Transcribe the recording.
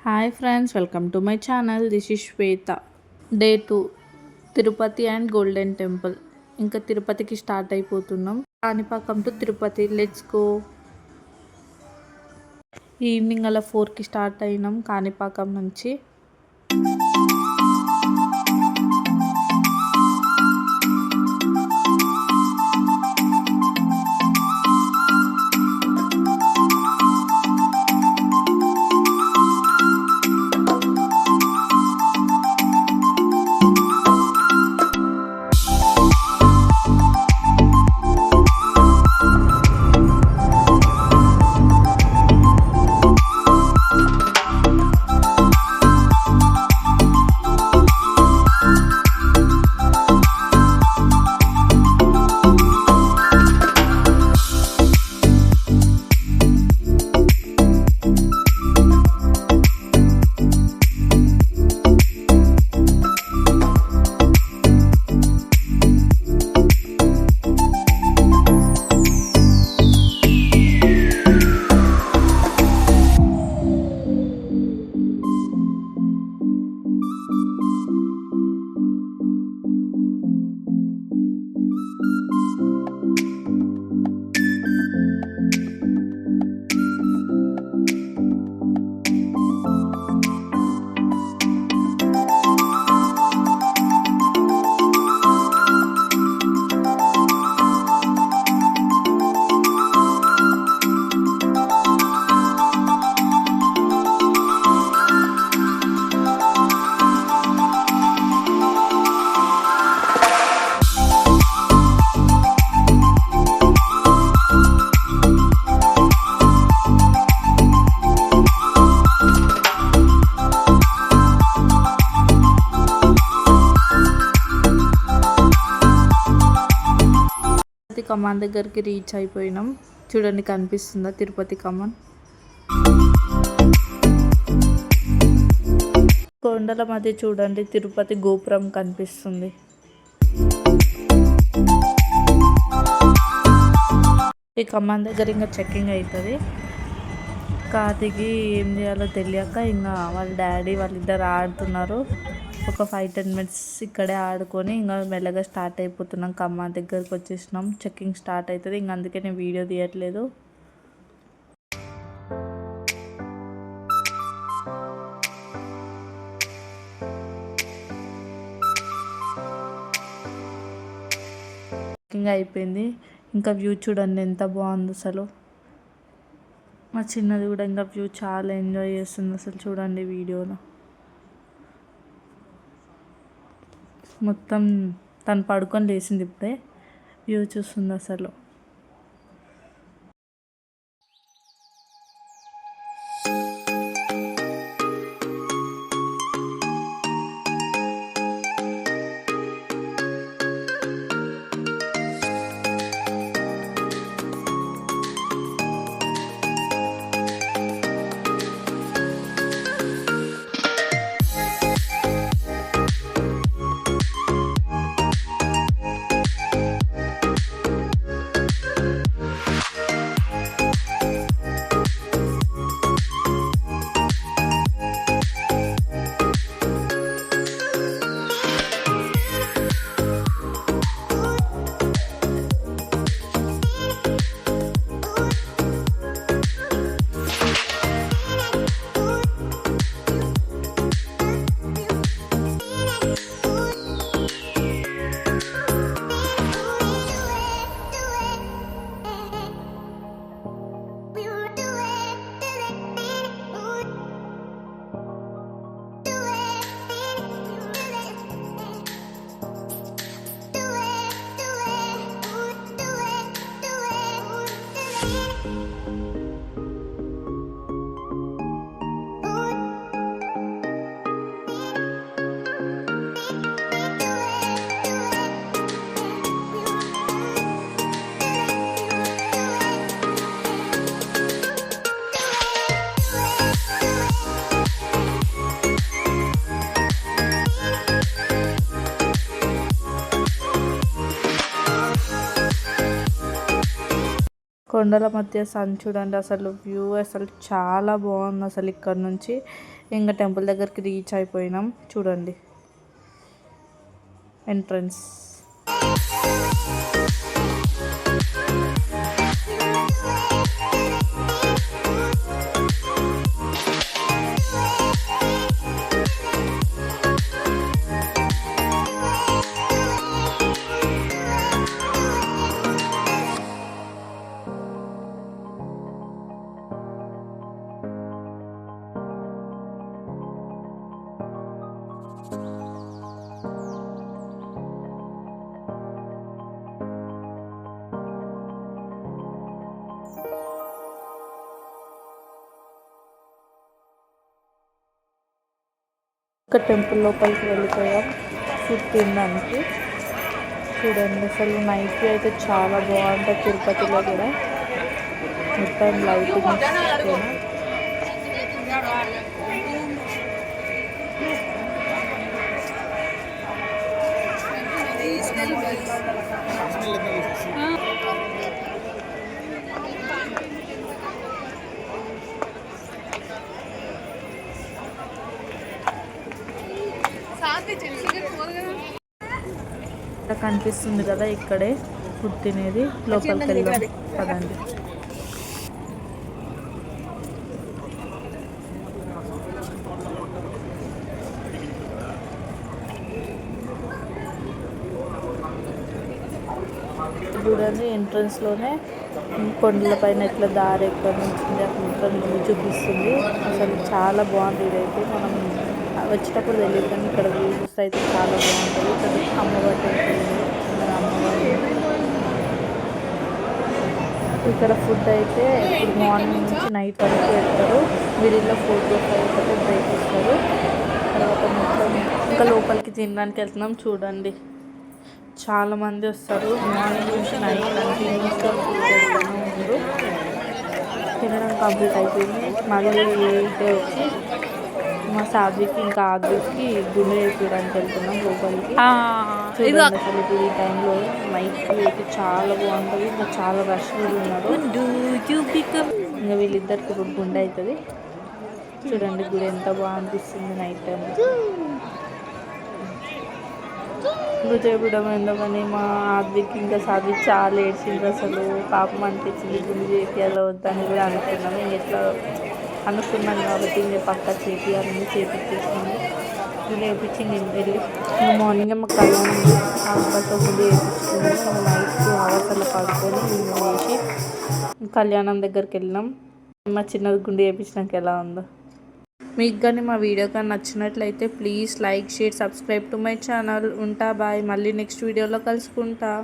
Hi friends, welcome to my channel. This is Shweta. Day 2 Tirupati and golden temple. ఇంకా తిరుపతికి start అయిపోతున్నాం. Kanipakam to Tirupati, let's go. Evening అలా 4కి start అయినాం కాణిపాకం నుంచి. కమాన్ దగ్గరికి రీచ్ అయిపోయినాం. చూడండి, కనిపిస్తుందా తిరుపతి కమాన్. కొండల మధ్య చూడండి తిరుపతి గోపురం కనిపిస్తుంది. ఈ కమాన్ దగ్గర ఇంకా చెక్కింగ్ అవుతుంది. కార్తికి ఏం చేయాలో తెలియక ఇంకా వాళ్ళ డాడీ వాళ్ళిద్దరు ఆడుతున్నారు. ఒక 5-10 మినిట్స్ ఇక్కడే ఆడుకొని ఇంకా మెల్లగా స్టార్ట్ అయిపోతున్నాం. కమ్మ దగ్గరకు వచ్చేసినాం. చెక్కింగ్ స్టార్ట్ అవుతుంది. ఇంక అందుకే నేను వీడియో తీయట్లేదు. చెక్కింగ్ అయిపోయింది. ఇంకా వ్యూ చూడండి ఎంత బాగుంది అసలు. మా చిన్నది కూడా ఇంకా వ్యూ చాలా ఎంజాయ్ చేస్తుంది అసలు. చూడండి వీడియోలో మొత్తం తను పడుకొని లేచింది. ఇప్పుడే వ్యూ చూస్తుంది అసలు. కొండల మధ్య సన్ చూడండి, అసలు వ్యూ అసలు చాలా బాగుంది. అసలు ఇక్కడ నుంచి ఇంకా టెంపుల్ దగ్గరికి రీచ్ అయిపోయినాం. చూడండి ఎంట్రన్స్. ఒక టెంపుల్ లోపలికి వెళ్ళిపోయాం ఫుడ్ తినడానికి. చూడండి అసలు నైట్ అయితే చాలా బాగుంటుంది. తిరుపతిలో కూడా మొత్తం లైటింగ్ కనిపిస్తుంది కదా, ఇక్కడే ఫుడ్ తినేది. లోపలికి వెళ్దాం కదండి. చూడండి ఎంట్రన్స్లోనే కొండల పైన ఎట్లా దారి ఎక్కడ నుంచి అక్కడ చూపిస్తుంది. అసలు చాలా బాగుంది. ఇదైతే మనం వచ్చేటప్పుడు తెలియదు కానీ ఇక్కడ వ్యూస్ అయితే చాలా బాగుంటుంది. ఇక్కడ అమ్మవారి టెంపుల్, అమ్మవారి. ఇక్కడ ఫుడ్ అయితే ఇప్పుడు మార్నింగ్ నుంచి నైట్ వరకు పెడతారు. వీడిలో 4 to 5 బ్రేక్ ఇస్తారు. తర్వాత మొత్తం ఇంకా లోపలికి తినడానికి వెళ్తున్నాం. చూడండి చాలామంది వస్తారు. మార్నింగ్ నుంచి నైట్ కంటిన్యూస్గా ఫుడ్ పెడతాను ముందు. తినడం కంప్లీట్ అయిపోయింది. మళ్ళీ డే వచ్చి మా సాధ్వికి ఇంకా ఆద్వికి గుండె వేయడానికి వెళ్తున్నాం లోపలికి. చూడండి అసలు ఈ టైంలో నైట్ అయితే చాలా బాగుంటుంది. ఇంకా చాలా రష్ కూడా ఉన్నారు. ఇంకా వీళ్ళిద్దరికి ఇప్పుడు గుండె అవుతుంది. చూడండి గుడి ఎంత బాగా అనిపిస్తుంది నైట్ టైం. గుర్తుపడడం ఎందుకని మా ఆద్వికి ఇంకా సాధ్వి చాలా ఏడ్చింది. అసలు పాపం అనిపించింది. గుండె చేపియాలో వద్దని కూడా అనుకున్నాం. ఎట్లా అనుకున్నాం కాబట్టి ఇంకా పక్క చేపియాలని చేపించేసింది. గుండె వేయించింది వెళ్ళి. మార్నింగ్ మాకు కళ్యాణం హాస్పిటల్ గుండె వేయించుకున్నాము. నైట్ 2 hours అలా పడుకొని మేము వేసి కళ్యాణం దగ్గరికి వెళ్ళినాం. మా చిన్నది గుండె వేయించినాక ఎలా ఉందో. మీకు కానీ మా వీడియో కానీ నచ్చినట్లయితే please like, share, subscribe to my channel. ఉంటా బాయ్. మళ్ళీ నెక్స్ట్ వీడియోలో కలుసుకుంటా.